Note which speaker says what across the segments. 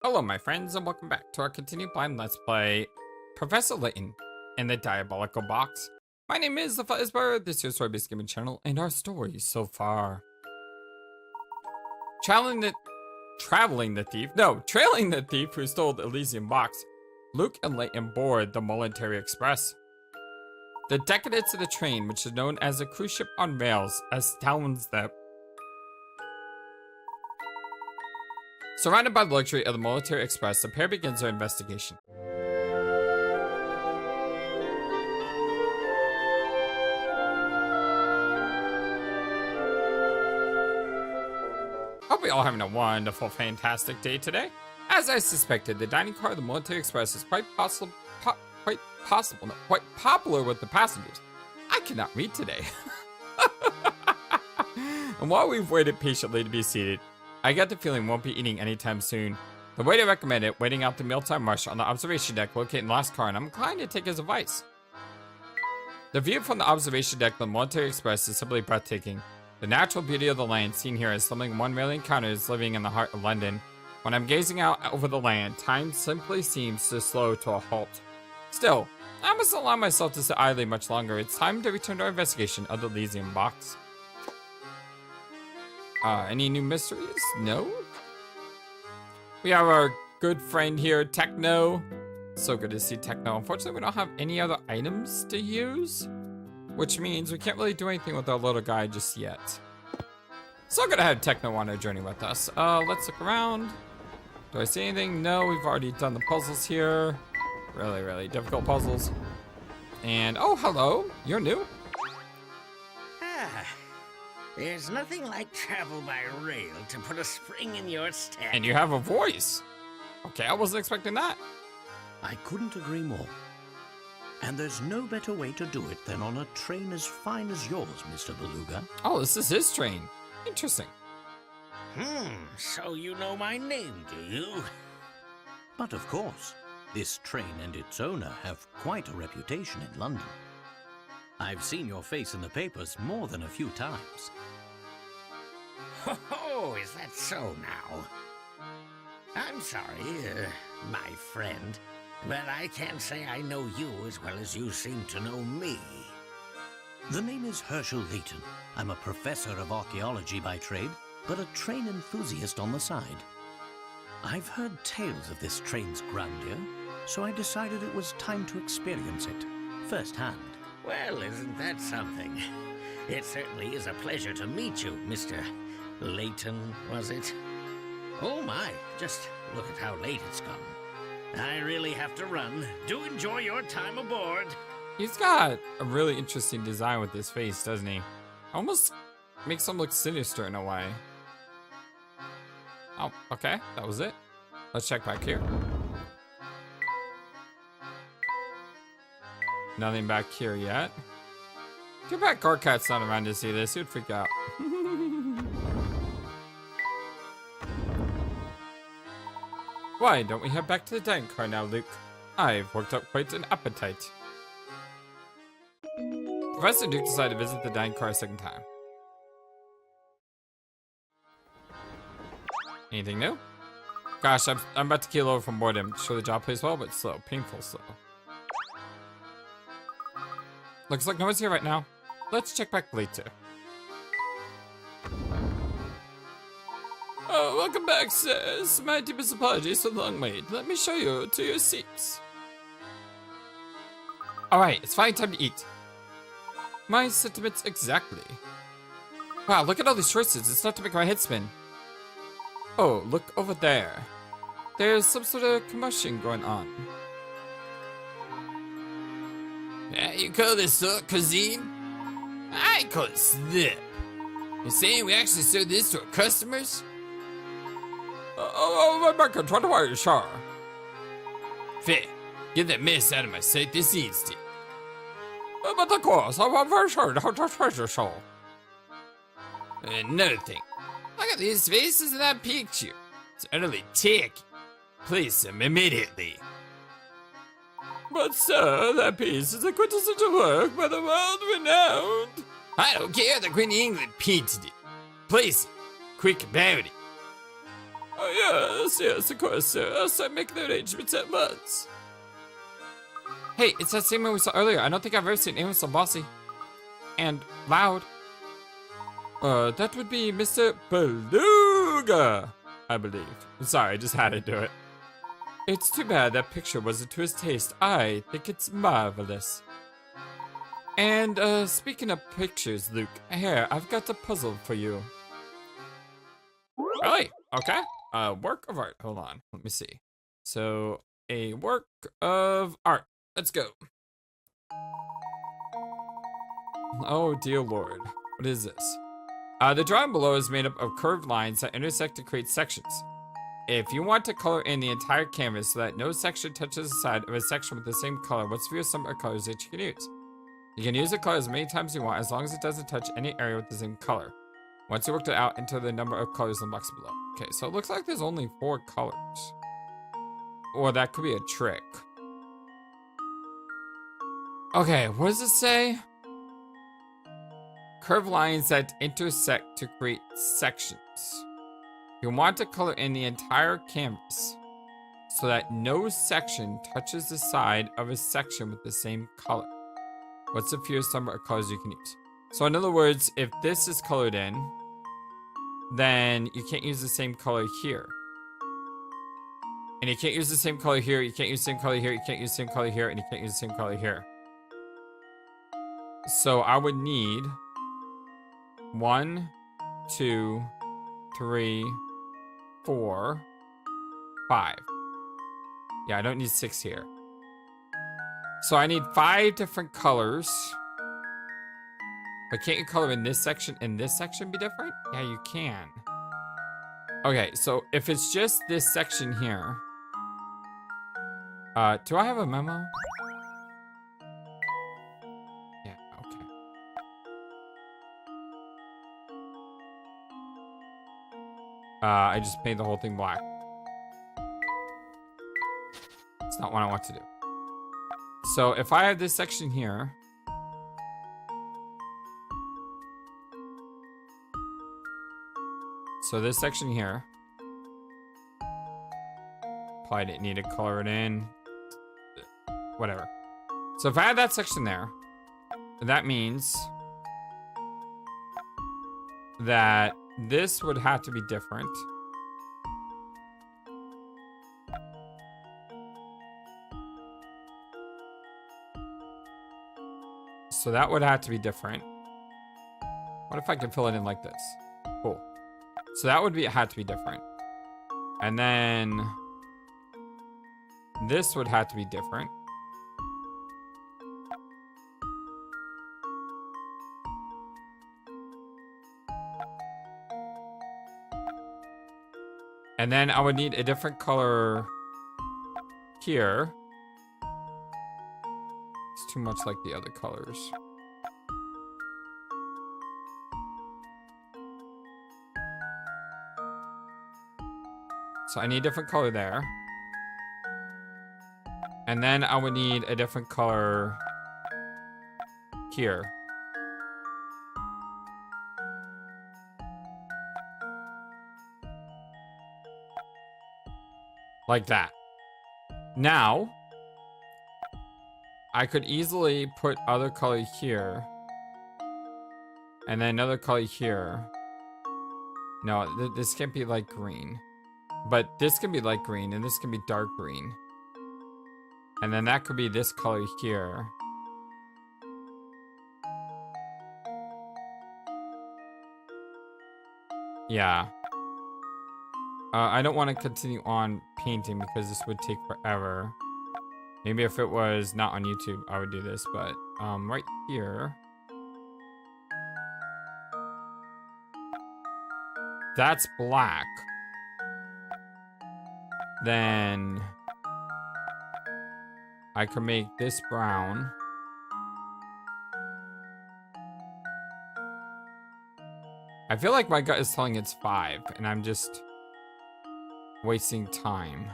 Speaker 1: Hello my friends and welcome back to our continued blind let's play Professor Layton in the Diabolical Box. My name is the Flightless, this is your story-based gaming channel, and our story so far. Trailing the thief who stole the Elysium box, Luke and Layton board the Military Express. The decadence of the train, which is known as a cruise ship on rails, astounds them. Surrounded by the luxury of the Military Express, the pair begins their investigation. Hope we all having a wonderful, fantastic day today. As I suspected, the dining car of the Military Express is quite popular with the passengers. I cannot read today. And while we've waited patiently to be seated, I get the feeling we won't be eating anytime soon. The waiter recommended waiting out the mealtime rush on the observation deck located in the last car, and I'm inclined to take his advice. The view from the observation deck of the Military Express is simply breathtaking. The natural beauty of the land seen here is something one rarely encounters living in the heart of London. When I'm gazing out over the land, time simply seems to slow to a halt. Still, I must allow myself to sit idly much longer. It's time to return to our investigation of the Elysium box. Any new mysteries? No? We have our good friend here, Techno. So good to see Techno. Unfortunately, we don't have any other items to use, which means we can't really do anything with our little guy just yet. So I'm gonna have Techno on our journey with us. Let's look around. Do I see anything? No, we've already done the puzzles here. Really, really difficult puzzles. And, oh, hello. You're new.
Speaker 2: There's nothing like travel by rail to put a spring in your step.
Speaker 1: And you have a voice. Okay, I wasn't expecting that.
Speaker 3: I couldn't agree more. And there's no better way to do it than on a train as fine as yours, Mr. Beluga.
Speaker 1: Oh, this is his train. Interesting.
Speaker 2: So you know my name, do you?
Speaker 3: But of course, this train and its owner have quite a reputation in London. I've seen your face in the papers more than a few times.
Speaker 2: Oh, is that so now? I'm sorry, my friend, but I can't say I know you as well as you seem to know me.
Speaker 3: The name is Professor Layton. I'm a professor of archaeology by trade, but a train enthusiast on the side. I've heard tales of this train's grandeur, so I decided it was time to experience it firsthand.
Speaker 2: Well, isn't that something? It certainly is a pleasure to meet you, Mr. Layton, was it? Oh my, just look at how late it's come. I really have to run. Do enjoy your time aboard.
Speaker 1: He's got a really interesting design with his face, doesn't he? Almost makes him look sinister in a way. Oh, okay, that was it. Let's check back here. Nothing back here yet. Too bad Garcat's not around to see this. He would freak out. Why don't we head back to the dining car now, Luke? I've worked up quite an appetite. Professor Duke decided to visit the dining car a second time. Anything new? Gosh, I'm about to keel over from boredom. Sure, the job plays well, but slow. Painful slow. Looks like no one's here right now. Let's check back later. Oh, welcome back, sirs. My deepest apologies for the long wait. Let me show you to your seats. Alright, it's finally time to eat. My sentiments exactly. Wow, look at all these choices. It's not to make my head spin. Oh, look over there. There's some sort of commotion going on.
Speaker 4: Yeah, you call this cuisine? I call it slip. You saying we actually serve this to our customers?
Speaker 1: Oh, my back, try to wire your shower.
Speaker 4: Fair. Get that mess out of my sight this instant.
Speaker 1: But of course, I'm very sure how to treasure show.
Speaker 4: Another thing. Look at these faces in that picture. It's utterly tacky. Please them immediately.
Speaker 1: But sir, that piece is a quintessential work by the world renowned.
Speaker 4: I don't care, the Queen of England painted it. Place it. Quick about it. Oh, yes, of course, sir. I'll start making the arrangements at once.
Speaker 1: Hey, it's that same one we saw earlier. I don't think I've ever seen anyone so bossy. And loud. That would be Mr. Beluga, I believe. I'm sorry, I just had to do it. It's too bad that picture wasn't to his taste. I think it's marvelous. And, speaking of pictures, Luke, here, I've got a puzzle for you. Really? Okay. Work of art. Hold on. Let me see. So, a work of art. Let's go. Oh, dear Lord. What is this? The drawing below is made up of curved lines that intersect to create sections. If you want to color in the entire canvas so that no section touches the side of a section with the same color, what's few sum of colors that you can use? You can use the color as many times as you want as long as it doesn't touch any area with the same color. Once you worked it out, enter the number of colors in the box below. Okay, so it looks like there's only 4 colors. Or that could be a trick. Okay, what does it say? Curved lines that intersect to create sections. You want to color in the entire canvas so that no section touches the side of a section with the same color. What's the fewest number of colors you can use? So in other words, if this is colored in, then you can't use the same color here. And you can't use the same color here, you can't use the same color here, you can't use the same color here, and you can't use the same color here. So I would need 1, 2, 3, 4, 5. Yeah, I don't need 6 here. So I need 5 different colors. But can't you color in this section and this section be different? Yeah, you can. Okay, so if it's just this section here. Do I have a memo? Yeah, okay. I just made the whole thing black. It's not what I want to do. So if I have this section here. So this section here. Probably didn't need to color it in. Whatever. So if I have that section there, that means that this would have to be different. So that would have to be different. What if I could fill it in like this? Cool. So that would be, it had to be different. And then this would have to be different. And then I would need a different color here. It's too much like the other colors. So I need a different color there. And then I would need a different color here. Like that. Now, I could easily put other color here. And then another color here. No, this can't be light green. But this can be light green, and this can be dark green. And then that could be this color here. Yeah. I don't want to continue on painting because this would take forever. Maybe if it was not on YouTube, I would do this, but right here. That's black. Then I could make this brown. I feel like my gut is telling it's 5, and I'm just wasting time.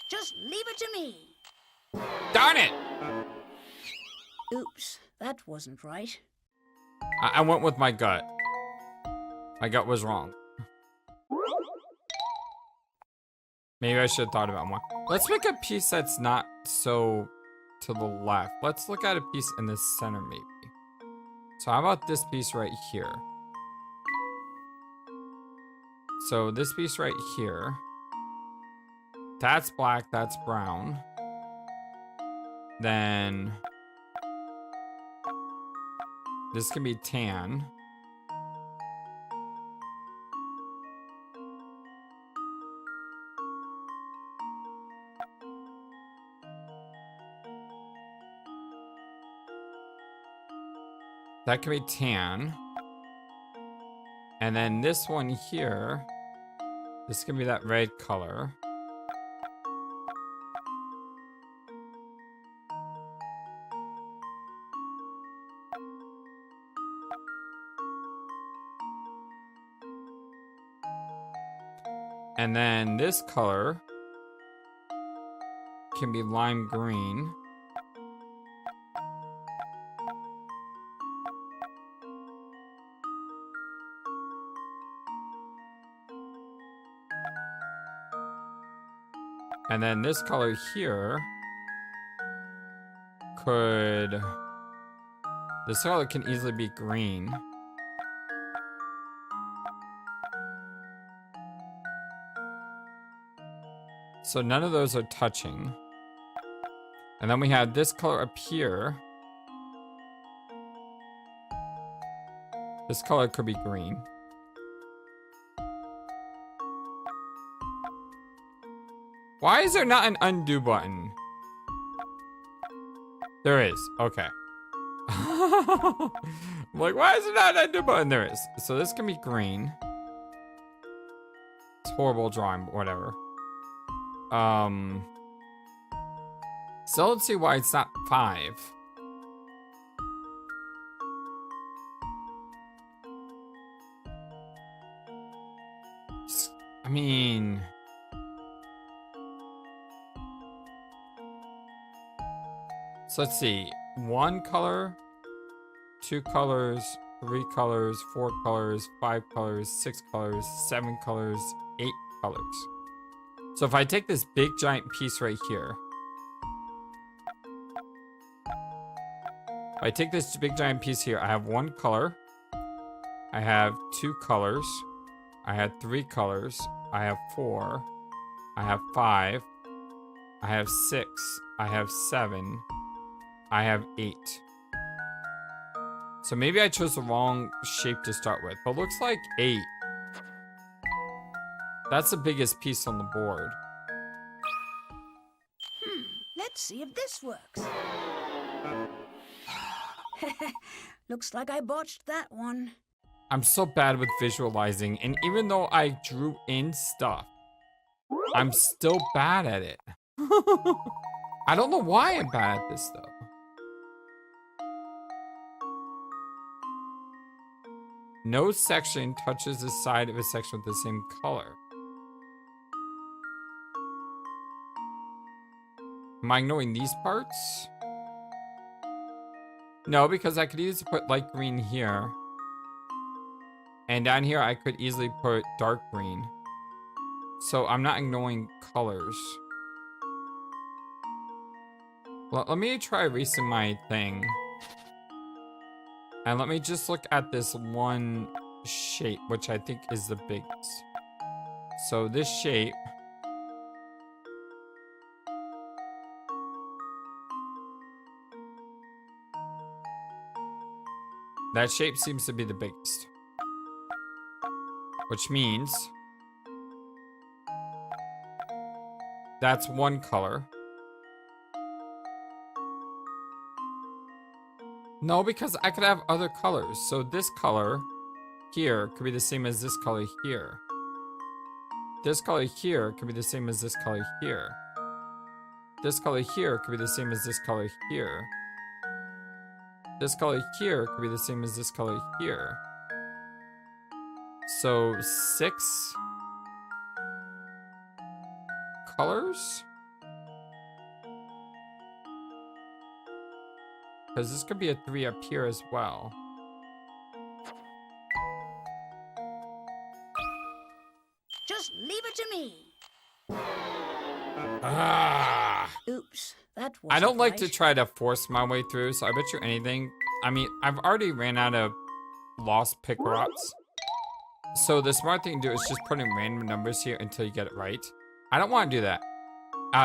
Speaker 5: Just leave it to me.
Speaker 1: Darn it!
Speaker 5: Oops, that wasn't right.
Speaker 1: I went with my gut. My gut was wrong. Maybe I should have thought about more. Let's make a piece that's not so to the left. Let's look at a piece in the center, maybe. So how about this piece right here? So this piece right here. That's black, that's brown. Then this can be tan. That can be tan. And then this one here, this can be that red color. And then this color can be lime green. And then this color here this color can easily be green. So none of those are touching. And then we have this color up here. This color could be green. Why is there not an undo button? There is. Okay. I'm like, why is there not an undo button? There is. So this can be green. It's horrible drawing, but whatever. So let's see why it's not 5. I mean, so let's see. 1 color, 2 colors, 3 colors, 4 colors, 5 colors, 6 colors, 7 colors, 8 colors. So if I take this big giant piece right here, if I take this big giant piece here, I have 1 color, I have 2 colors, I have 3 colors, I have 4, I have 5, I have 6, I have 7, I have 8. So maybe I chose the wrong shape to start with, but looks like 8. That's the biggest piece on the board.
Speaker 5: Let's see if this works. Looks like I botched that one.
Speaker 1: I'm so bad with visualizing, and even though I drew in stuff, I'm still bad at it. I don't know why I'm bad at this, though. No section touches the side of a section with the same color. Am I ignoring these parts? No, because I could easily put light green here. And down here, I could easily put dark green. So I'm not ignoring colors. Let me try erasing my thing. And let me just look at this one shape, which I think is the biggest. So this shape. That shape seems to be the biggest. Which means that's 1 color. No, because I could have other colors. So this color here could be the same as this color here. This color here could be the same as this color here. This color here could be the same as this color here. This color here could be the same as this color here. So 6 colors? Because this could be a 3 up here as well.
Speaker 5: Just leave it to me.
Speaker 1: Ah.
Speaker 5: Oops, that wasn't
Speaker 1: I don't like
Speaker 5: right.
Speaker 1: to try to force my way through, so I bet you anything. I mean, I've already ran out of lost pick-ups. So the smart thing to do is just put in random numbers here until you get it right. I don't want to do that.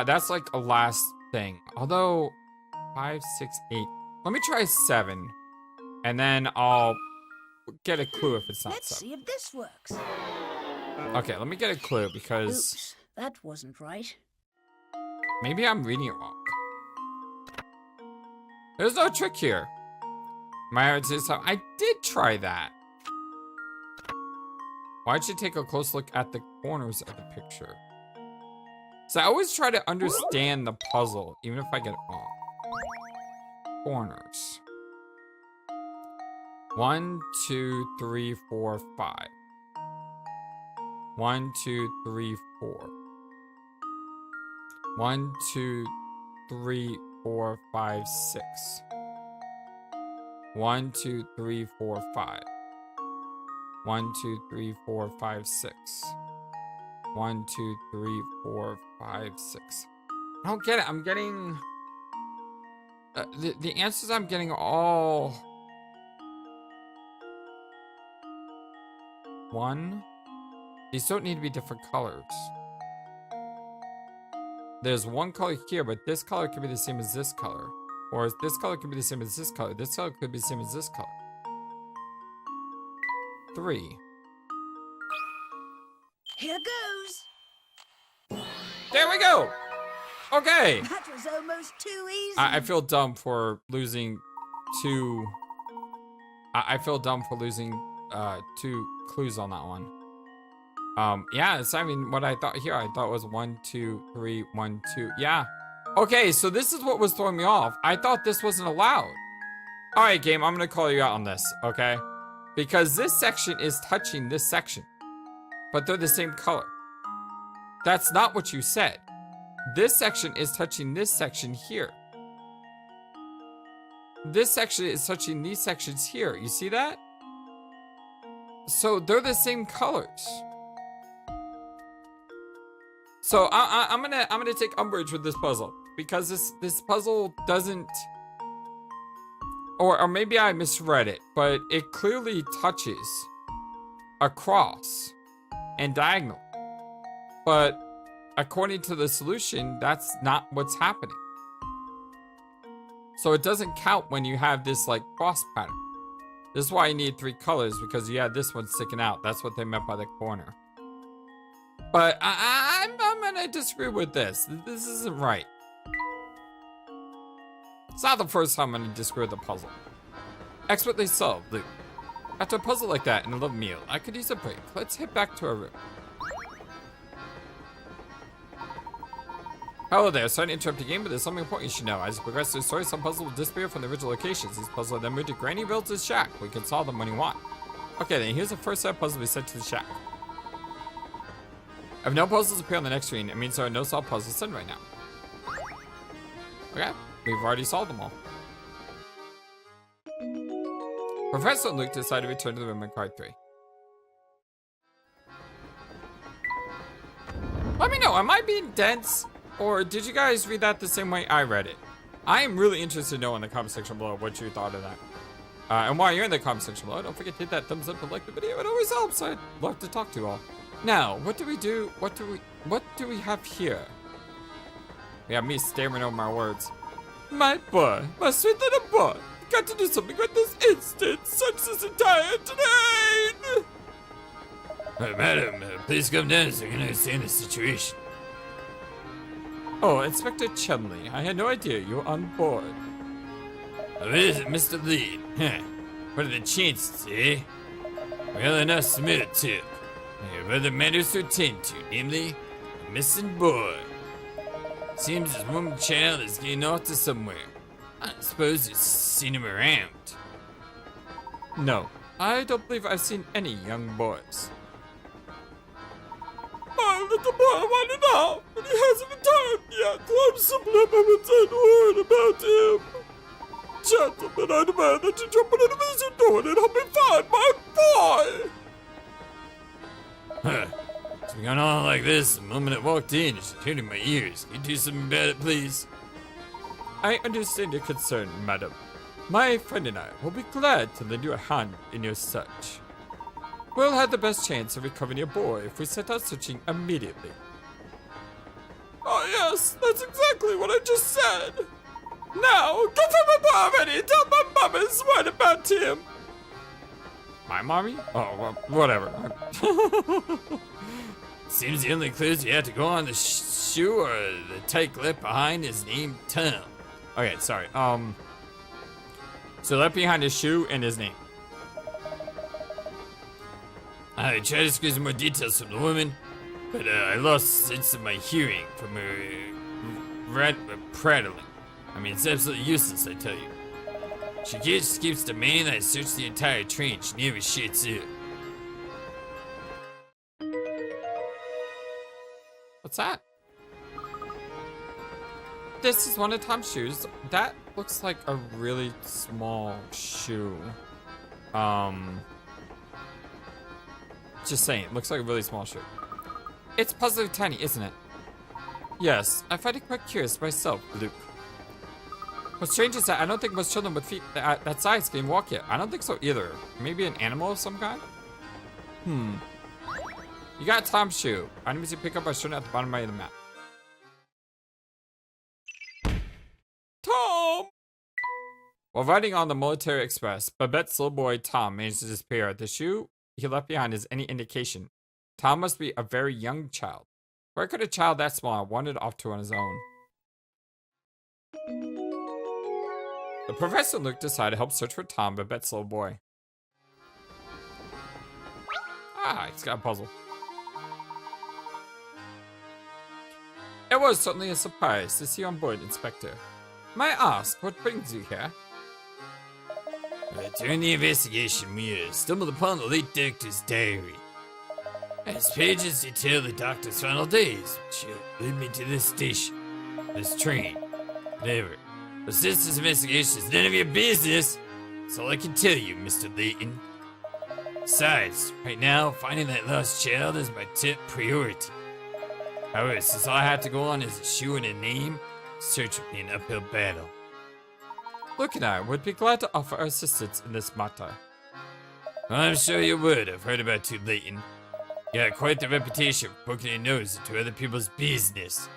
Speaker 1: That's like a last thing. Although, 5, 6, 8. Let me try 7. And then I'll get a clue if it's not
Speaker 5: Let's
Speaker 1: 7.
Speaker 5: see if this works.
Speaker 1: Okay, let me get a clue because
Speaker 5: Oops, that wasn't right.
Speaker 1: maybe I'm reading it wrong. There's no trick here. I did try that. Why don't you take a close look at the corners of the picture? So I always try to understand the puzzle, even if I get it wrong. Corners. 1, 2, 3, 4, 5. 1, 2, 3, 4. 1, 2, 3, 4, 5, 6. 1, 2, 3, 4, 5. 1, 2, 3, 4, 5, 6. 1, 2, 3, 4, 5, 6. I don't get it. I'm getting the answers I'm getting are all 1. These don't need to be different colors. There's one color here, but this color could be the same as this color. Or this color could be the same as this color. This color could be the same as this color. 3.
Speaker 5: Here goes.
Speaker 1: There we go! Okay!
Speaker 5: That was almost too easy.
Speaker 1: I feel dumb for losing 2... I feel dumb for losing 2 clues on that one. Yeah, it's, I mean, what I thought here, I thought was 1, 2, 3, 1, 2. Yeah. Okay, so this is what was throwing me off. I thought this wasn't allowed. Alright, game, I'm gonna call you out on this, okay? Because this section is touching this section. But they're the same color. That's not what you said. This section is touching this section here. This section is touching these sections here. You see that? So they're the same colors. So I'm gonna take umbrage with this puzzle because this puzzle doesn't, or maybe I misread it, but it clearly touches across and diagonal. But according to the solution, that's not what's happening. So it doesn't count when you have this like cross pattern. This is why you need 3 colors, because you had this one sticking out. That's what they meant by the corner. But I'm gonna disagree with this. This isn't right. It's not the first time I'm gonna disagree with the puzzle. Expertly solved, Luke. After a puzzle like that and a little meal, I could use a break. Let's head back to our room. Hello there, sorry to interrupt your game, but there's something important you should know. As you progress through the story, some puzzles will disappear from the original locations. These puzzles are then moved to Granny Reynolds' shack. We can solve them when you want. Okay, then here's the first set of puzzles we sent to the shack. If no puzzles appear on the next screen, it means there are no solved puzzles sent right now. Okay, we've already solved them all. Professor and Luke decided to return to the room in card 3. Let me know, am I being dense? Or did you guys read that the same way I read it? I am really interested to know in the comment section below what you thought of that. And while you're in the comment section below, don't forget to hit that thumbs up and like the video. It always helps. I'd love to talk to you all. Now, what do we do? What do we have here? We have me stammering over my words. My boy, my sweet little boy, you got to do something with this instant. Search this entire terrain.
Speaker 4: Madam, please come down so you can understand the situation.
Speaker 1: Oh, Inspector Chumley, I had no idea you were on board.
Speaker 4: What is it, Mr. Lee? Huh. What are the chances, eh? Well, enough smooth too. I have other matters to attend to, namely, a missing boy. Seems this woman child is getting off to somewhere. I suppose you've seen him around.
Speaker 1: No, I don't believe I've seen any young boys. My little boy wanted out, and he hasn't returned yet. I'm simply a momentary word about him.
Speaker 4: Gentlemen, I demand that you jump into this door and help me find my boy! Huh. It's been going on like this the moment I walked in. It's hurting my ears. Can you do something about it, please?
Speaker 1: I understand your concern, madam. My friend and I will be glad to lend you a hand in your search. We'll have the best chance of recovering your boy if we set out searching immediately.
Speaker 4: Oh yes, that's exactly what I just said. Now, go for my boy already. Tell my mama's what about him.
Speaker 1: My mommy? Oh, well, whatever.
Speaker 4: Seems the only clues you have to go on the shoe or the tight lip behind his name, Tom.
Speaker 1: Okay, sorry. So left behind his shoe and his name.
Speaker 4: I tried to squeeze more details from the woman, but I lost sense of my hearing from her prattling. I mean, it's absolutely useless, I tell you. She just keeps demanding that I search the entire train. She never shuts up.
Speaker 1: What's that? This is one of Tom's shoes. That looks like a really small shoe. Just saying, it looks like a really small shoe. It's puzzling tiny, isn't it? Yes, I find it quite curious myself, Luke. What's strange is that I don't think most children with feet that size can walk yet. I don't think so either. Maybe an animal of some kind? You got Tom's shoe. Items you pick up are shown at the bottom right of the map.
Speaker 4: Tom!
Speaker 1: While riding on the military express, Babette's little boy Tom managed to disappear. The shoe he left behind is any indication. Tom must be a very young child. Where could a child that small have wandered off to on his own? The professor and Luke decide to help search for Tom, Babette's little boy. Ah, he's got a puzzle. It was certainly a surprise to see you on board, Inspector. May I ask, what brings you here?
Speaker 4: During the investigation, we stumbled upon the late doctor's diary. Its pages detail the doctor's final days, which lead me to this station, this train, whatever. But since this investigation is none of your business, that's all I can tell you, Mr. Layton. Besides, right now, finding that lost child is my top priority. However, since all I have to go on is a shoe and a name, search will be an uphill battle.
Speaker 1: Luke and I would be glad to offer our assistance in this matter.
Speaker 4: Well, I'm sure you would. I've heard about you, Layton. You got quite the reputation for poking your nose into other people's business.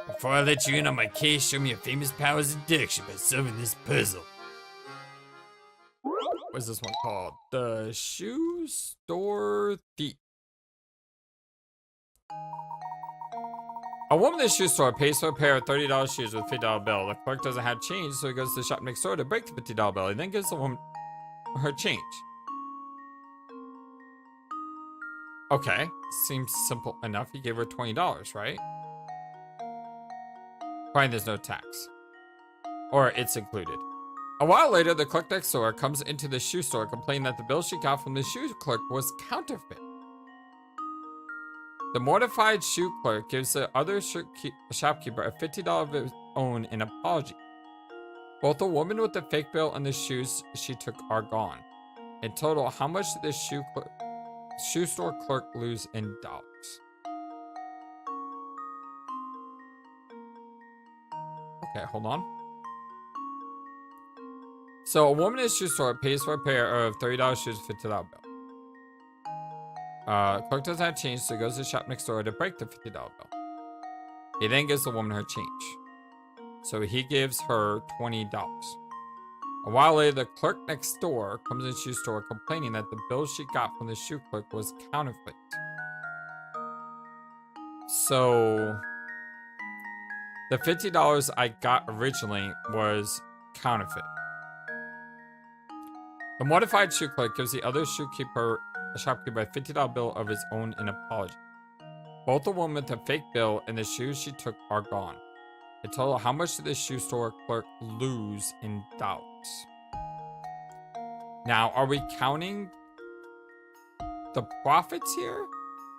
Speaker 4: Before I let you in on my case, show me your famous powers of deduction by solving this puzzle.
Speaker 1: What's this one called? The Shoe Store Thief. A woman in the shoe store pays for a pair of $30 shoes with a $50 bill. The clerk doesn't have change, so he goes to the shop next door to break the $50 bill. He then gives the woman her change. Okay, seems simple enough. He gave her $20, right? Fine, there's no tax. Or it's included. A while later, the clerk next door comes into the shoe store complaining that the bill she got from the shoe clerk was counterfeit. The mortified shoe clerk gives the other shopkeeper a $50 of his own in apology. Both the woman with the fake bill and the shoes she took are gone. In total, how much did the shoe store clerk lose in dollars? Okay, hold on. So a woman in a shoe store pays for a pair of $30 shoes with a $50 bill. Clerk doesn't have change, so he goes to the shop next door to break the $50 bill. He then gives the woman her change. So he gives her $20. A while later, the clerk next door comes in the shoe store complaining that the bill she got from the shoe clerk was counterfeit. So the $50 I got originally was counterfeit. The mortified shoe clerk gives the other shopkeeper a $50 bill of his own in apology. Both the woman with the fake bill and the shoes she took are gone. In total, how much did the shoe store clerk lose in dollars? Now, are we counting the profits here?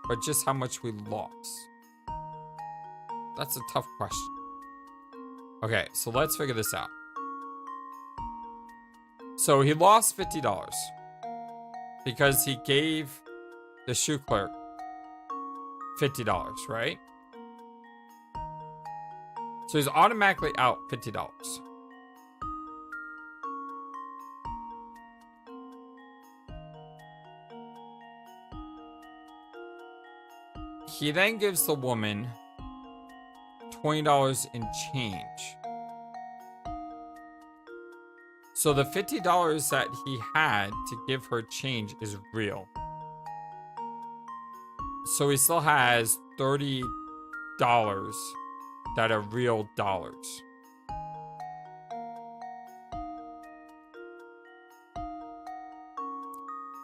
Speaker 1: Or just how much we lost? That's a tough question. Okay, so let's figure this out. So he lost $50 because he gave the shoe clerk $50, right? So he's automatically out $50. He then gives the woman $20 in change. So the $50 that he had to give her change is real. So he still has $30 that are real dollars.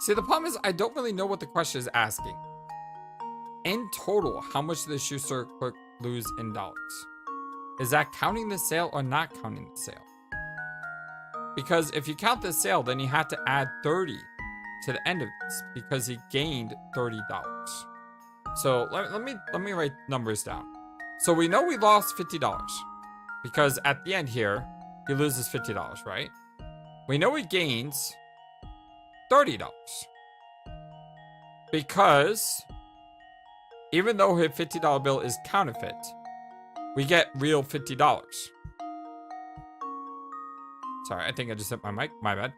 Speaker 1: See, the problem is I don't really know what the question is asking. In total, how much did the shoe store clerk lose in dollars? Is that counting the sale or not counting the sale? Because if you count the sale, then you have to add 30 to the end of this because he gained $30. So let me write numbers down. So we know we lost $50 because at the end here, he loses $50, right? We know he gains $30 because even though his $50 bill is counterfeit, we get real $50. Sorry, I think I just hit my mic. My bad.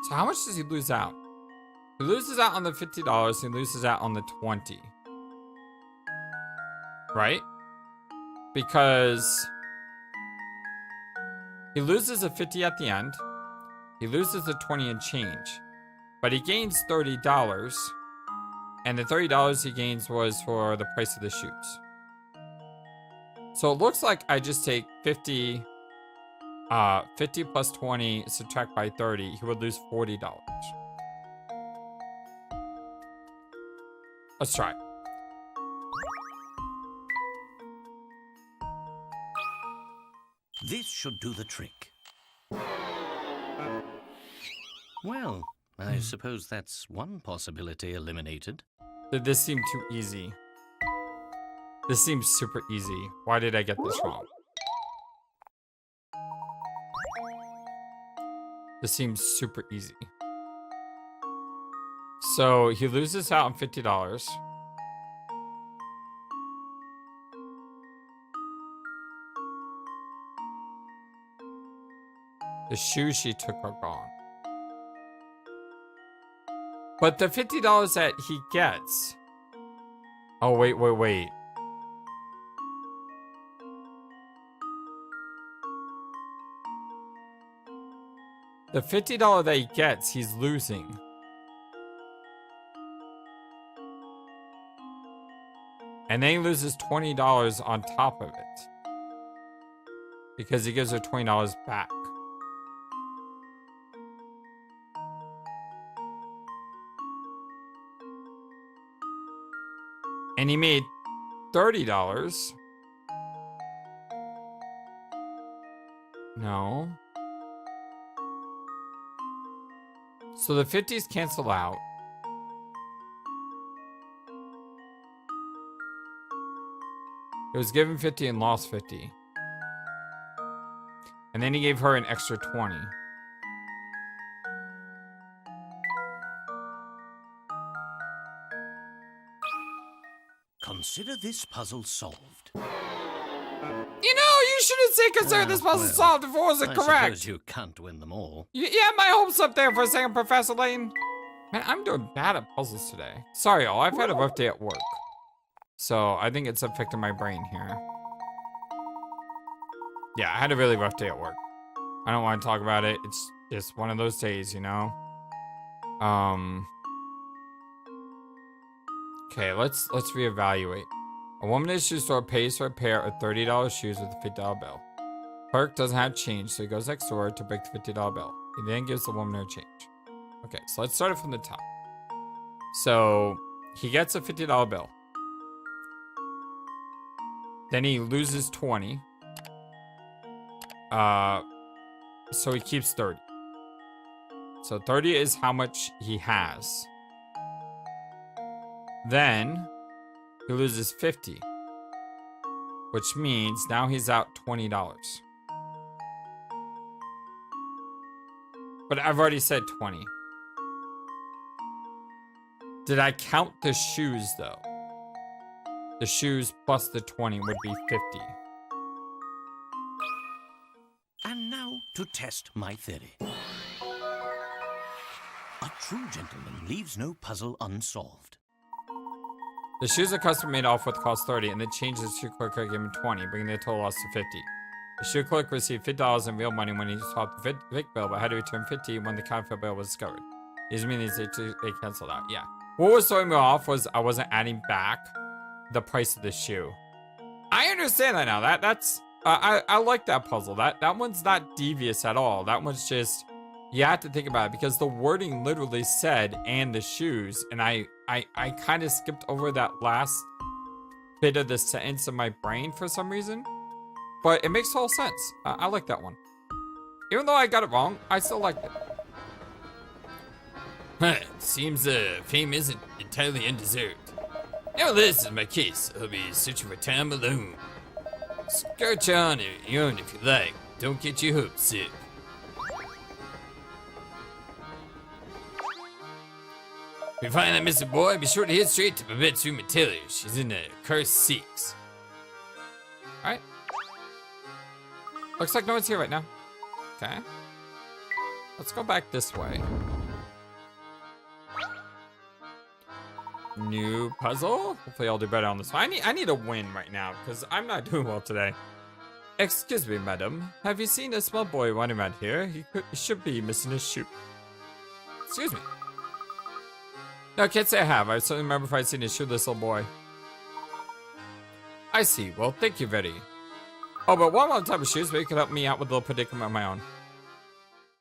Speaker 1: So how much does he lose out? He loses out on the $50. He loses out on the 20. Right? Because he loses a 50 at the end. He loses the 20 in change. But he gains $30. And the $30 he gains was for the price of the shoes. So it looks like I just take 50 plus 20, subtract by 30. He would lose $40. Let's try.
Speaker 3: This should do the trick. Well, I suppose that's one possibility eliminated.
Speaker 1: Did this seem too easy? This seems super easy. Why did I get this wrong? This seems super easy. So he loses out on $50. The shoes she took are gone. But the $50 that he gets... Oh, wait. The $50 that he gets, he's losing. And then he loses $20 on top of it. Because he gives her $20 back. And he made $30. No. So the 50s cancel out. It was given 50 and lost 50. And then he gave her an extra 20.
Speaker 3: Consider this puzzle solved.
Speaker 1: You know, you shouldn't say consider this puzzle solved if it wasn't correct.
Speaker 3: I suppose you can't win them all.
Speaker 1: You had my hopes up there for a second, Professor Layton. Man, I'm doing bad at puzzles today. Sorry, y'all. I've had a rough day at work. So I think it's affecting my brain here. Yeah, I had a really rough day at work. I don't want to talk about it. It's just one of those days, you know? Okay, let's reevaluate. A woman in a shoe store pays for a pair of $30 shoes with a $50 bill. Clerk doesn't have change, so he goes next door to break the $50 bill. He then gives the woman her change. Okay, so let's start it from the top. So he gets a $50 bill. Then he loses 20. So he keeps 30. So 30 is how much he has. Then he loses 50. Which means now he's out $20. But I've already said 20. Did I count the shoes though? The shoes plus the 20 would be 50.
Speaker 3: And now to test my theory. A true gentleman leaves no puzzle unsolved.
Speaker 1: The shoes are custom made off with cost 30, and then changes the shoe clerk gave him 20, bringing the total loss to 50. The shoe clerk received $50 in real money when he swapped the fake bill, but had to return 50 when the counterfeit bill was discovered. These means they canceled out. Yeah. What was throwing me off was I wasn't adding back the price of the shoe. I understand that now. That's I like that puzzle. That one's not devious at all. That one's just, you have to think about it because the wording literally said "and the shoes," and I kind of skipped over that last bit of the sentence in my brain for some reason, but it makes total sense. I like that one. Even though I got it wrong, I still liked it.
Speaker 4: Seems fame isn't entirely undeserved. Nevertheless, in my case, I'll be searching for time alone. Scourge on or yawn if you like. Don't get your hopes sick. If you find that missing boy, be sure to head straight to Babette's room and tell her she's in the cursed 6.
Speaker 1: Alright. Looks like no one's here right now. Okay. Let's go back this way. New puzzle. Hopefully I'll do better on this one. I need a win right now because I'm not doing well today. Excuse me, madam. Have you seen a small boy running around here? He should be missing his shoe. Excuse me. No, I can't say I have. I certainly remember if I'd seen a shoeless little boy. I see. Well, thank you very. Oh, but one more type of shoes, maybe you could help me out with a little predicament of my own.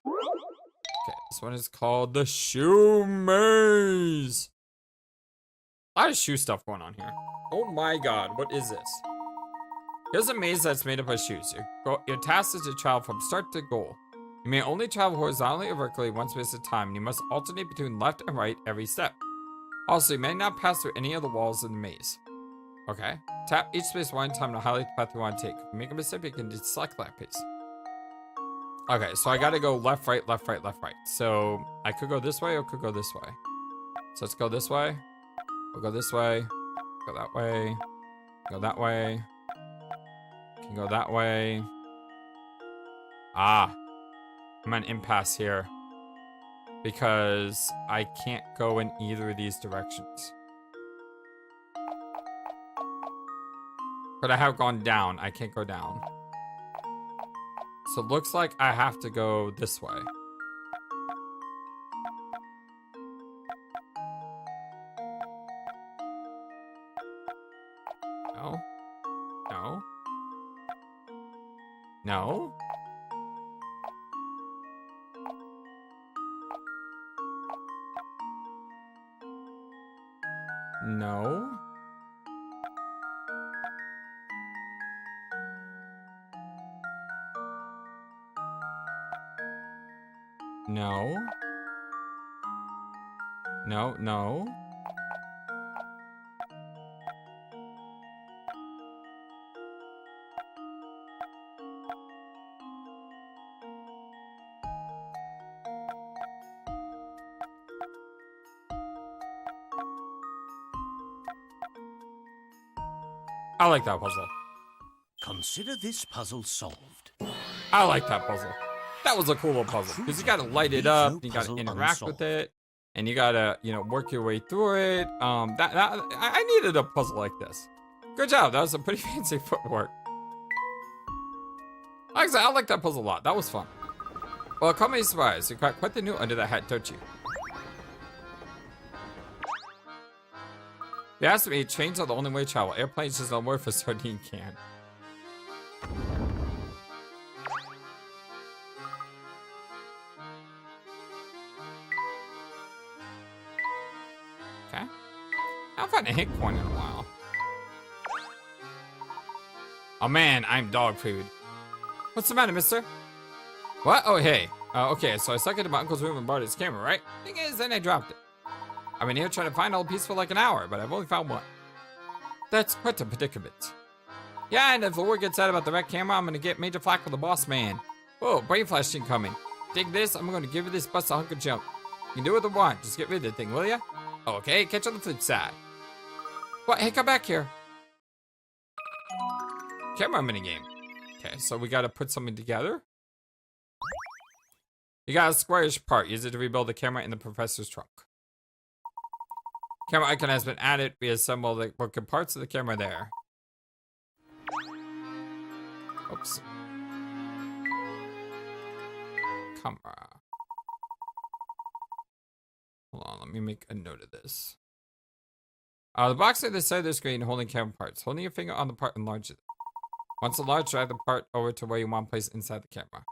Speaker 1: Okay, this one is called the Shoe Maze. A lot of shoe stuff going on here. Oh my god, what is this? Here's a maze that's made up of shoes. Your task is to travel from start to goal. You may only travel horizontally or vertically one space at a time, and you must alternate between left and right every step. Also, you may not pass through any of the walls in the maze. Okay. Tap each space one time to highlight the path you want to take. If you make a mistake, you can deselect that piece. Okay, so I gotta go left, right, left, right, left, right. So I could go this way or could go this way. So let's go this way. We'll go this way. Go that way. Go that way. Can go that way. Ah. I'm at an impasse here. Because I can't go in either of these directions. But I have gone down. I can't go down. So it looks like I have to go this way. No. No. No. No. No. No, no. I like that puzzle.
Speaker 3: Consider this puzzle solved.
Speaker 1: I like that puzzle. That was a cool little puzzle because you gotta light it up, you gotta interact with it, and you gotta, you know, work your way through it. I needed a puzzle like this. Good job. That was some pretty fancy footwork. Like I said, I like that puzzle a lot. That was fun. Well, come as a surprise. You got quite the new under that hat, don't you? You asked me, trains are the only way to travel. Airplanes just don't work for sardine can. Okay. I haven't found a hit coin in a while. Oh man, I'm dog food. What's the matter, mister? What? Oh, hey. Okay, so I stuck it in my uncle's room and borrowed his camera, right? Thing is, then I dropped it. I've been here trying to find all the pieces for like an hour, but I've only found one. That's quite a predicament. Yeah, and if the word gets out about the wrecked camera, I'm gonna get major flack with the boss man. Whoa, brain flash incoming. Dig this, I'm gonna give this bus a hunk of junk. You can do what you want, just get rid of the thing, will ya? Okay, catch on the flip side. What? Hey, come back here. Camera minigame. Okay, so we gotta put something together. You got a squarish part. Use it to rebuild the camera in the professor's trunk. Camera icon has been added. We assemble the broken parts of the camera there. Oops. Camera. Hold on, let me make a note of this. The box at the side of the screen holding camera parts. Holding your finger on the part enlarges it. Once enlarged, drag the part over to where you want to place inside the camera.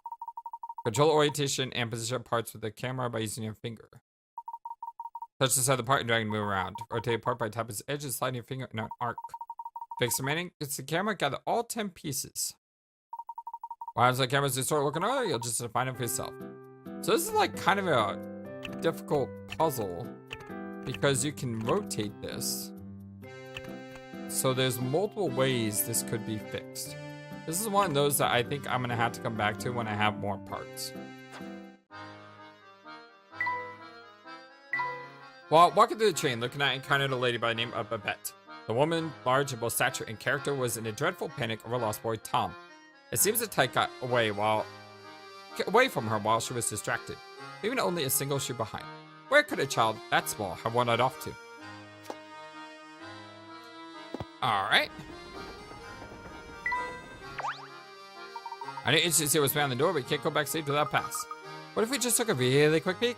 Speaker 1: Control orientation and position parts with the camera by using your finger. Touch the side of the part and drag and move around. Rotate a part by tapping its edge and sliding your finger in an arc. Fix remaining. It's the camera. Gather all 10 pieces. Once the camera's start looking earlier, you'll just define it for yourself. So this is like kind of a difficult puzzle because you can rotate this. So there's multiple ways this could be fixed. This is one of those that I think I'm gonna have to come back to when I have more parts. While walking through the train, looking at and encountered a lady by the name of Babette. The woman, large in both stature and character, was in a dreadful panic over lost boy Tom. It seems the tyke got away from her while she was distracted, leaving only a single shoe behind. Where could a child that small have wandered off to? Alright. I know you're interested to see what's behind the door, but you can't go backstage without a pass. What if we just took a really quick peek?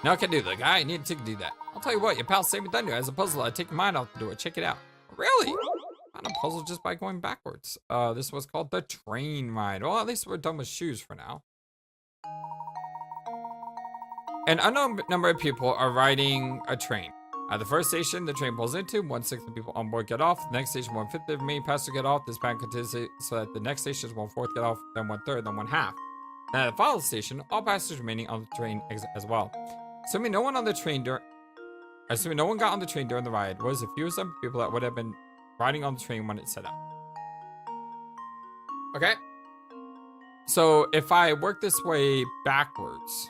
Speaker 1: No, I can't do that, guy. I need a ticket to do that. I'll tell you what, your pal Sammy Thunder has a puzzle. I take your mind off the door. Check it out. Really? Found a puzzle just by going backwards. This was called the train ride. Well, at least we're done with shoes for now. An unknown number of people are riding a train. At the first station, the train pulls into. 1/6 of the people on board get off. The next station, 1/5 of the main passengers get off. This pattern continues so that the next station is 1/4 get off, then 1/3, then 1/2. Then at the final station, all passengers remaining on the train exit as well. Assuming no one got on the train during the ride, was a few of some people that would have been riding on the train when it set up. Okay. So if I work this way backwards,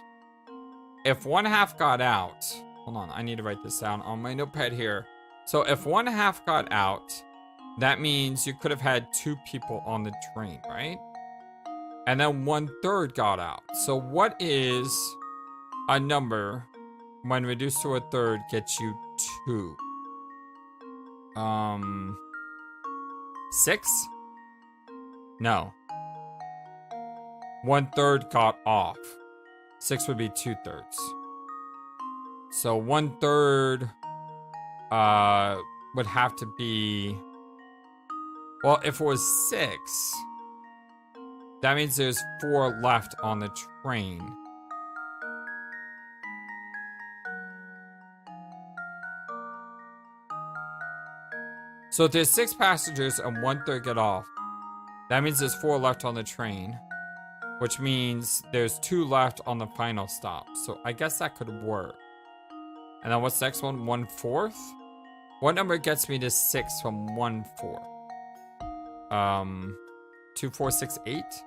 Speaker 1: if 1/2 got out, hold on, I need to write this down on my notepad here. So if 1/2 got out, that means you could have had 2 people on the train, right? And then 1/3 got out. So what is a number when reduced to 1/3 gets you 2? 6? No. 1/3 got off. 6 would be 2/3. So 1/3 would have to be, well, if it was 6, that means there's 4 left on the train. So if there's 6 passengers and 1/3 get off, that means there's 4 left on the train, which means there's 2 left on the final stop. So I guess that could work. And then what's the next one? 1/4? What number gets me to 6 from 1/4? 2, 4, 6, 8.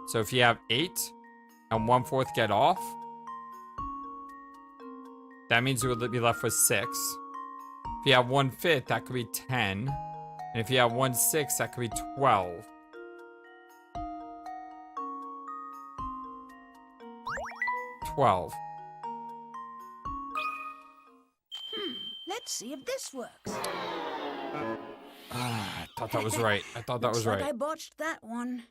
Speaker 1: So if you have 8 and 1/4 get off, that means you would be left with 6. If you have 1/5, that could be 10. And if you have 1/6, that could be 12. 12.
Speaker 5: Let's see if this works.
Speaker 1: I thought that was right. I thought that was
Speaker 5: Looks like
Speaker 1: right.
Speaker 5: I botched that one.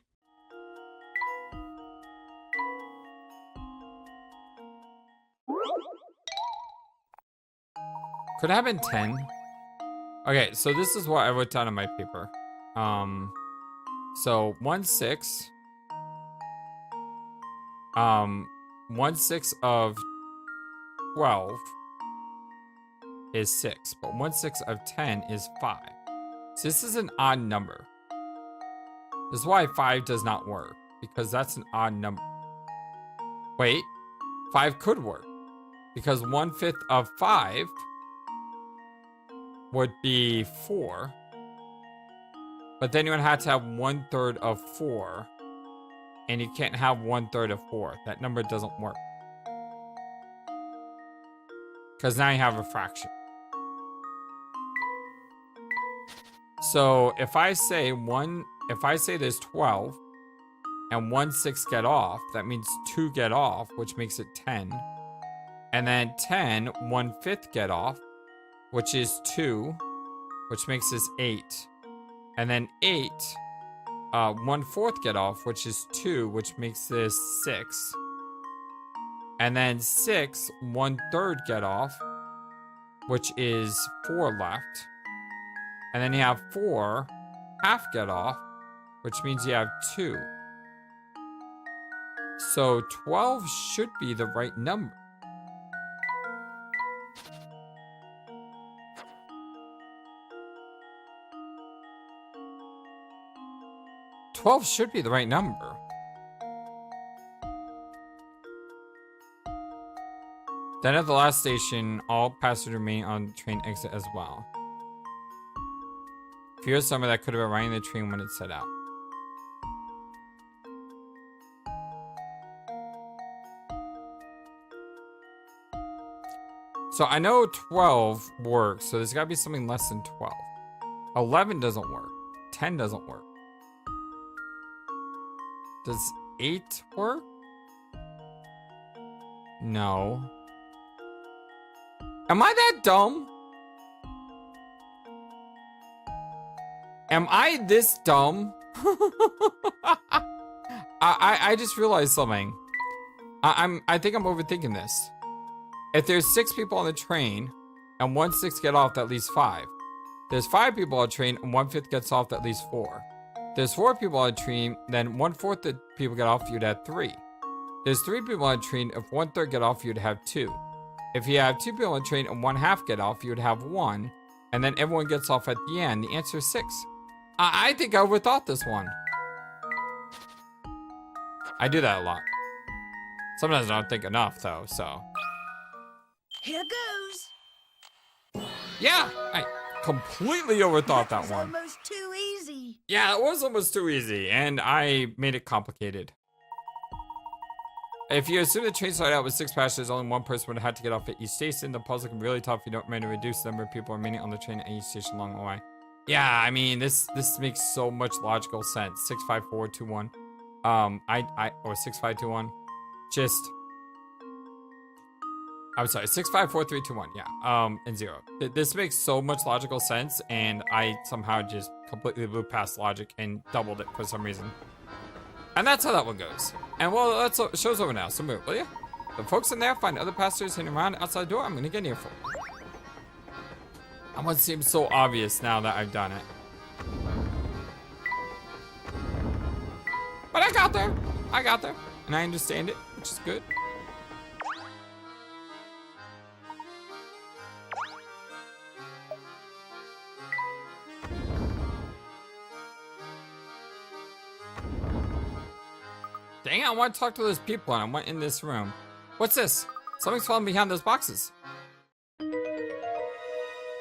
Speaker 1: Could have been 10. Okay, so this is what I wrote down on my paper. So 1/6. 1/6 of 12 is 6, but 1/6 of 10 is 5. So this is an odd number. This is why 5 does not work, because that's an odd number. Wait, 5 could work, because 1/5 of 5 would be 4. But then you would have to have 1/3 of 4, and you can't have 1/3 of 4. That number doesn't work. Because now you have a fraction. So if I say there's 12 and 1/6 get off, that means 2 get off, which makes it 10. And then 10, 1/5 get off, which is 2, which makes this 8. And then 8, 1/4 get off, which is 2, which makes this 6. And then 6, 1/3 get off, which is 4 left. And then you have 4, half get off, which means you have 2. So 12 should be the right number. "12 should be the right number. Then at the last station, all passengers remain on the train exit as well. If you're someone that could have been riding the train when it set out. So I know 12 works, so there's got to be something less than 12. 11 doesn't work. 10 doesn't work. Does 8 work? No. Am I that dumb? Am I this dumb? I just realized something. I think I'm overthinking this. If there's 6 people on the train and 1/6 get off, that leaves 5. There's 5 people on the train and 1/5 gets off, that leaves 4. There's 4 people on the train, then 1/4 the people get off, you'd have 3. There's 3 people on the train, if 1/3 get off, you'd have 2. If you have 2 people on the train and 1/2 get off, you'd have 1. And then everyone gets off at the end. The answer is 6. I think I overthought this one. I do that a lot. Sometimes I don't think enough, though, so.
Speaker 5: Here goes.
Speaker 1: Yeah, I completely overthought that
Speaker 5: was
Speaker 1: one.
Speaker 5: Almost too easy.
Speaker 1: Yeah, it was almost too easy, and I made it complicated. If you assume the train started out with 6 passengers, only 1 person would have had to get off at each station. The puzzle can be really tough if you don't manage to reduce the number of people remaining on the train at each station along the way. Yeah, I mean, this makes so much logical sense. 65421. Or 6521. I'm sorry, 654321. Yeah, and 0. This makes so much logical sense, and I somehow just completely blew past logic and doubled it for some reason. And that's how that one goes. And well, that's show's over now, so move, will you? The folks in there find other passengers hanging around outside the door. I'm gonna get near for. That one seems so obvious now that I've done it. But I got there. And I understand it, which is good. Dang it, I want to talk to those people and I went in this room. What's this? Something's falling behind those boxes.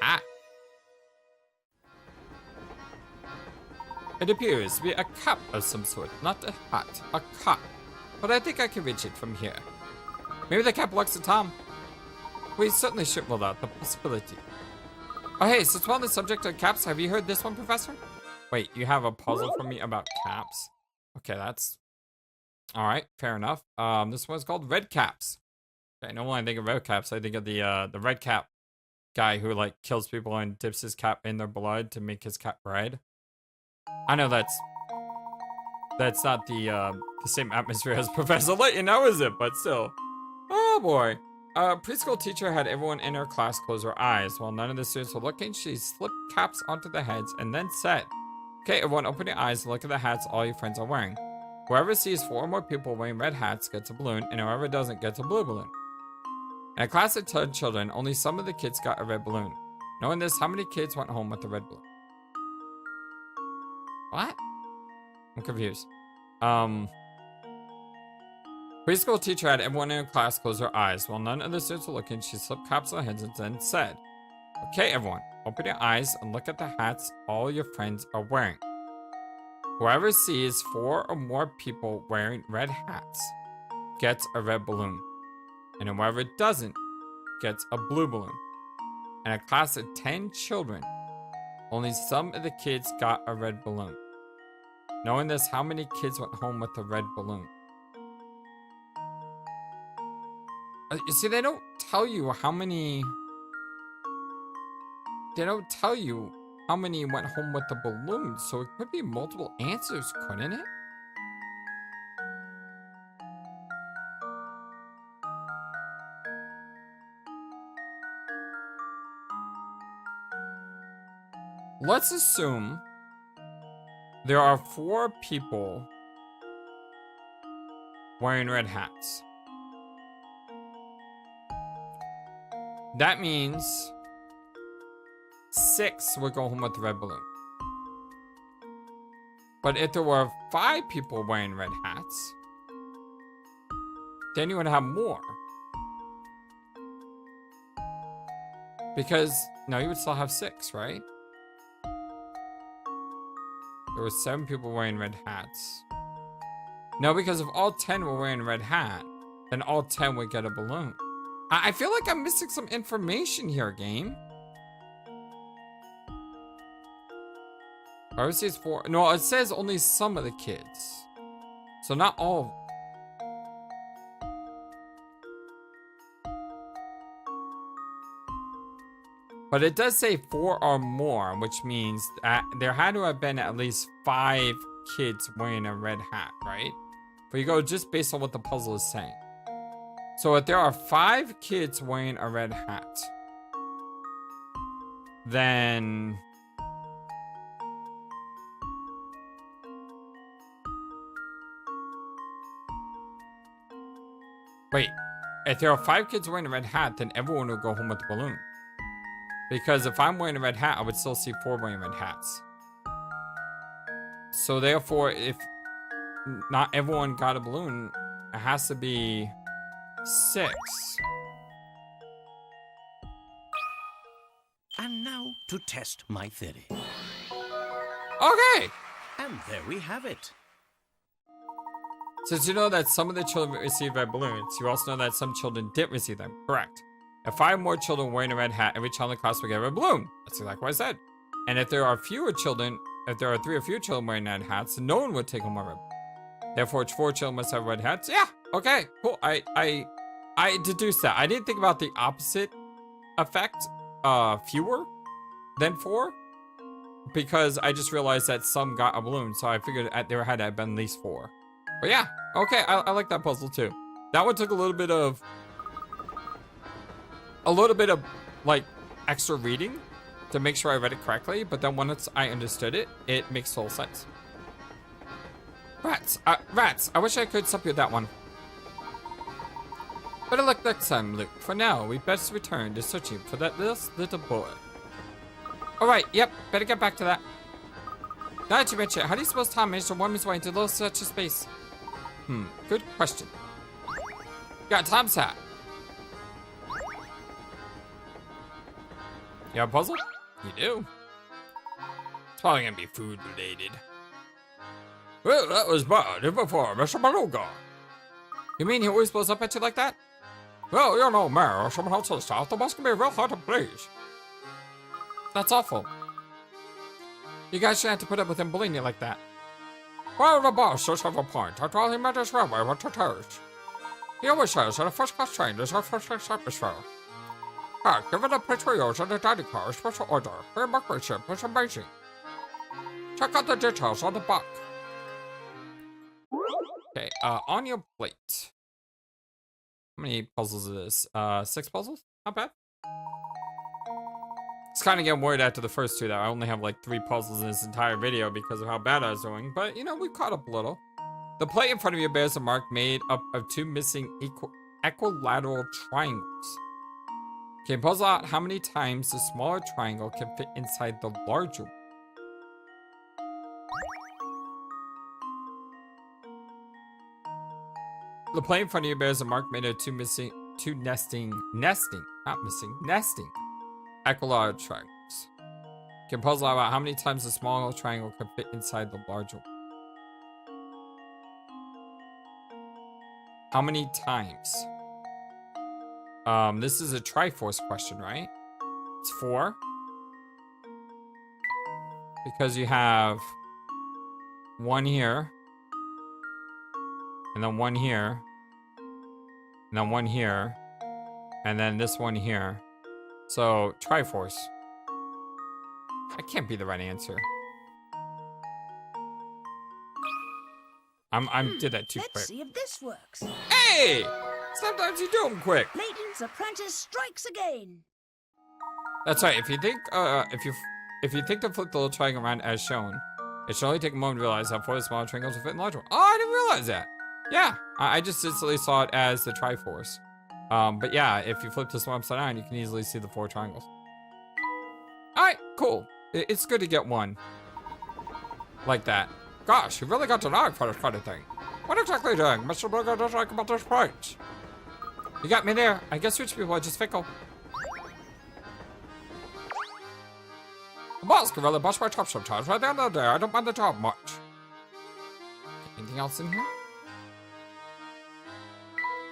Speaker 1: Ah. It appears to be a cup of some sort, not a hat, a cup. But I think I can reach it from here. Maybe the cap belongs to Tom. We certainly should rule out the possibility. Oh hey, since we're on the subject of caps, have you heard this one, Professor? Wait, you have a puzzle for me about caps? Okay, that's... Alright, fair enough. This one's called Red Caps. Okay, normally when I think of red caps, I think of the red cap guy who like kills people and dips his cap in their blood to make his cap red. I know that's not the same atmosphere as Professor Layton, now is it? But still. Oh boy. A preschool teacher had everyone in her class close their eyes. While none of the students were looking, she slipped caps onto their heads and then said, "Okay, everyone open your eyes and look at the hats all your friends are wearing. Whoever sees 4 or more people wearing red hats gets a balloon, and whoever doesn't gets a blue balloon." In a class of 10 children, only some of the kids got a red balloon. Knowing this, how many kids went home with a red balloon? What? I'm confused. Preschool teacher had everyone in her class close their eyes. While none of the students were looking, she slipped caps on their heads and then said, "Okay, everyone, open your eyes and look at the hats all your friends are wearing. Whoever sees 4 or more people wearing red hats gets a red balloon. And whoever doesn't gets a blue balloon. In a class of 10 children, only some of the kids got a red balloon. Knowing this, how many kids went home with a red balloon?" You see, they don't tell you how many... They don't tell you how many went home with the balloon, so it could be multiple answers, couldn't it? Let's assume there are 4 people wearing red hats. That means 6 would go home with the red balloon. But if there were 5 people wearing red hats, then you would have more. Because, no, you would still have 6, right? There were 7 people wearing red hats. No, because if all 10 were wearing a red hat, then all 10 would get a balloon. I feel like I'm missing some information here, game. Whoever sees 4... No, it says only some of the kids. So not all. But it does say 4 or more, which means that there had to have been at least 5 kids wearing a red hat, right? But you go just based on what the puzzle is saying. So if there are 5 kids wearing a red hat, then... Wait, if there are 5 kids wearing a red hat, then everyone will go home with a balloon. Because if I'm wearing a red hat, I would still see 4 wearing red hats. So therefore, if not everyone got a balloon, it has to be 6.
Speaker 3: And now to test my theory.
Speaker 1: Okay!
Speaker 3: And there we have it.
Speaker 1: Since you know that some of the children received red balloons, you also know that some children didn't receive them. Correct. If 5 more children wearing a red hat, every child in the class will get a red balloon. That's exactly what I said. And if there are fewer children, if there are 3 or fewer children wearing red hats, then no one would take home a red. Therefore, 4 children must have red hats. Yeah, okay, cool. I deduced that. I didn't think about the opposite effect, fewer than 4, because I just realized that some got a balloon, so I figured there had to have been at least 4. But yeah, okay, I like that puzzle too. That one took a little bit of like extra reading to make sure I read it correctly, but then once I understood it, it makes total sense. Rats, I wish I could help you with that one. Better luck next time, Luke. For now, we best return to searching for that little boy. Alright, yep, better get back to that. Now that you mention it, how do you suppose Tom managed to worm his way into little such a space? Good question. Got Tom's hat. You have a puzzle? You do. It's probably gonna be food related. Well, that was bad before, Mr. Beluga. You mean he always blows up at you like that? Well, you know, Mayor, someone else's stuff, the boss can be real hard to please. That's awful. You guys shouldn't have to put up with him bullying you like that. Well, the boss does have a point. After all, he met his railway with the tourists. He always says that a first-class train is a first-class atmosphere. Heck, even the patriots and the daddy car is special order. Their workmanship is amazing. Check out the details on the back. Okay, on your plate. How many puzzles is this? 6 puzzles? Not bad. It's kind of getting worried after the first 2 that I only have like 3 puzzles in this entire video because of how bad I was doing, but you know, we caught up a little. The plate in front of you bears a mark made up of 2 missing equilateral triangles. Okay, puzzle out how many times the smaller triangle can fit inside the larger one. The plane in front of you bears a mark made of two nesting, not missing, nesting equilateral triangles. You can puzzle out how many times the small triangle could fit inside the larger one. How many times? This is a Triforce question, right? It's 4. Because you have 1 here, and then 1 here, and then 1 here, and then this one here. So, Triforce. That can't be the right answer. I did that too quick.
Speaker 5: Let's see if this works.
Speaker 1: Hey! Sometimes you do them quick.
Speaker 5: Layton's apprentice strikes again.
Speaker 1: That's right. If you think to flip the little triangle around as shown, it should only take a moment to realize how 4 of the smaller triangles will fit in the larger one. Oh, I didn't realize that. Yeah, I just instantly saw it as the Triforce. But yeah, if you flip this one upside down, you can easily see the 4 triangles. All right, cool. It's good to get one like that. Gosh, you really got to know for this kind of thing. What exactly are you doing, Mr. Burger? Does like about this price? You got me there. I guess rich people are just fickle. The boss can really bust my chops sometimes. Right at the end of the day, I don't mind the job much. Anything else in here?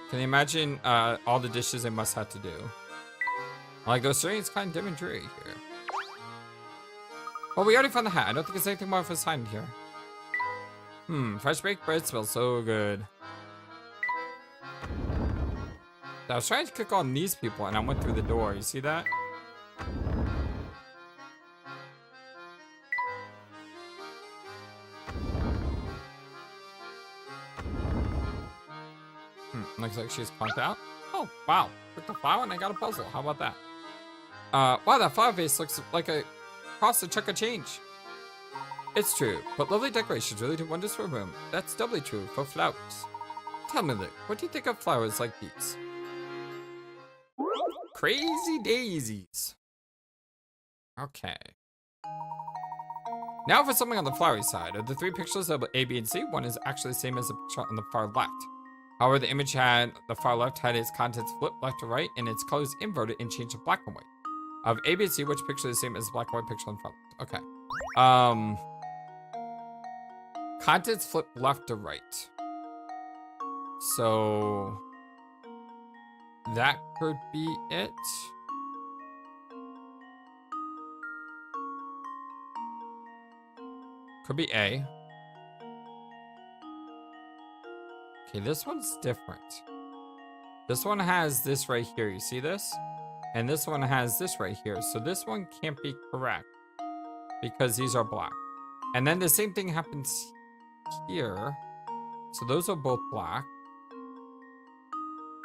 Speaker 1: Can you imagine all the dishes they must have to do? Like those three, it's kind of dim and dreary here. Well, we already found the hat. I don't think there's anything more of a sign here. Fresh baked bread smells so good. I was trying to click on these people and I went through the door. You see that? Looks like she's conked out. Oh, wow. Took the flower and I got a puzzle. How about that? Wow, that flower vase looks like a cost a chunk of change. It's true, but lovely decorations really do wonders for a room. That's doubly true for flowers. Tell me, Luke, what do you think of flowers like these? Crazy daisies. Okay. Now for something on the flowery side. Of the 3 pictures of A, B, and C, one is actually the same as the picture on the far left. However, the image the far left had its contents flipped left to right and its colors inverted and changed to black and white. Of A, B, and C, which picture is the same as the black and white picture on the far left? Okay. Contents flip left to right. So that could be it. Could be A. Okay, this one's different. This one has this right here. You see this? And this one has this right here. So this one can't be correct because these are black. And then the same thing happens here. So those are both black.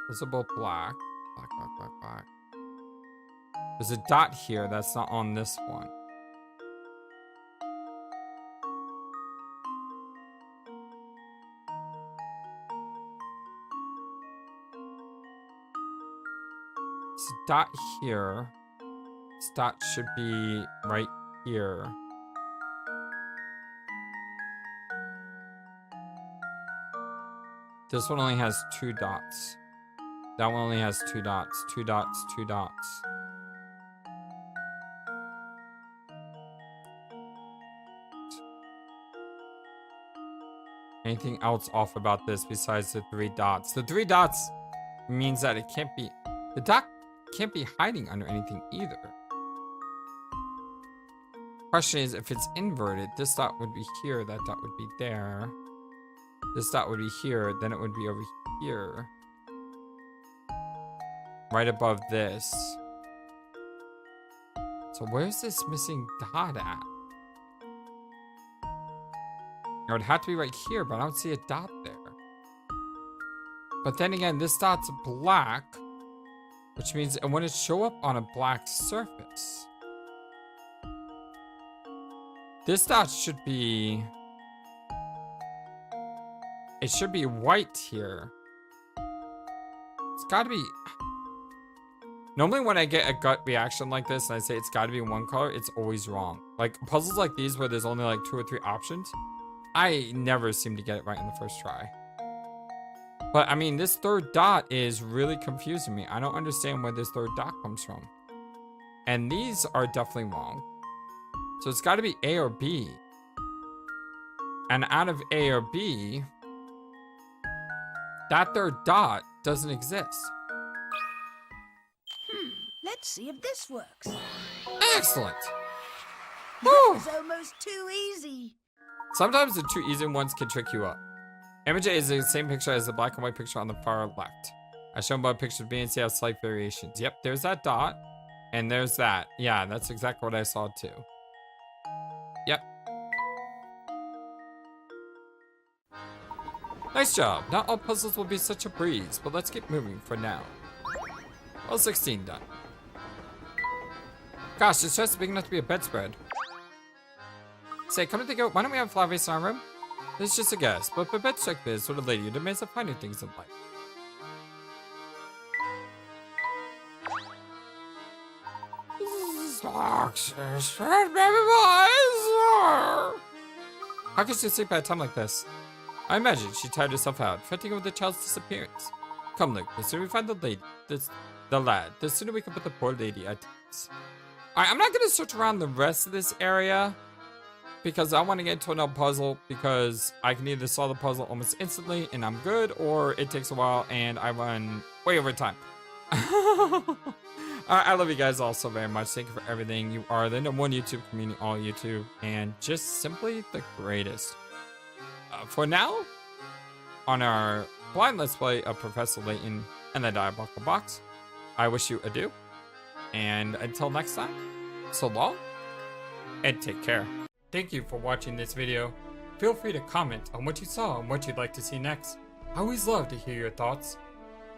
Speaker 1: Those are both black. Black, black, black, black. There's a dot here that's not on this one. There's a dot here. This dot should be right here. This one only has 2 dots. That one only has 2 dots. 2 dots, 2 dots. Anything else off about this besides the 3 dots? The 3 dots means that it can't be... The dot can't be hiding under anything either. Question is, if it's inverted, this dot would be here, that dot would be there. This dot would be here, then it would be over here. Right above this. So where's this missing dot at? It would have to be right here, but I don't see a dot there. But then again, this dot's black, which means it wouldn't show up on a black surface. This dot should be... It should be white here. It's gotta be... Normally when I get a gut reaction like this and I say it's gotta be one color, it's always wrong. Like puzzles like these where there's only like 2 or 3 options, I never seem to get it right in the first try. But I mean, this third dot is really confusing me. I don't understand where this third dot comes from. And these are definitely wrong. So it's got to be A or B. And out of A or B, that third dot doesn't exist.
Speaker 5: Let's see if this works.
Speaker 1: Excellent.
Speaker 5: That was almost too easy.
Speaker 1: Sometimes the too easy ones can trick you up. Image A is the same picture as the black and white picture on the far left. As shown by pictures B and C have slight variations. Yep, there's that dot. And there's that. Yeah, that's exactly what I saw too. Yep. Nice job. Not all puzzles will be such a breeze, but let's keep moving for now. Well, 16 done. Gosh, this chest is big enough to be a bedspread. Say, come to think of it, why don't we have a flower vase in our room? It's just a guess, but Babette check this sort of lady who demands of finding things in life. How could she sleep at a time like this? I imagine she tired herself out, fretting over the child's disappearance. Come, Luke, the sooner we find the lady, the lad, the sooner we can put the poor lady at ease. Alright, I'm not gonna search around the rest of this area because I want to get into another puzzle because I can either solve the puzzle almost instantly and I'm good, or it takes a while and I run way over time. I love you guys all so very much. Thank you for everything. You are the #1 YouTube community, all YouTube, and just simply the greatest. For now, on our blind Let's Play of Professor Layton and the Diabolical Box, I wish you adieu. And until next time, so long, and take care. Thank you for watching this video. Feel free to comment on what you saw and what you'd like to see next. I always love to hear your thoughts.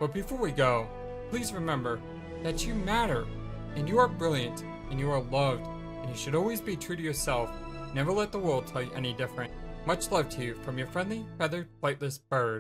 Speaker 1: But before we go, please remember that you matter, and you are brilliant, and you are loved, and you should always be true to yourself. Never let the world tell you any different. Much love to you from your friendly, feathered, flightless bird.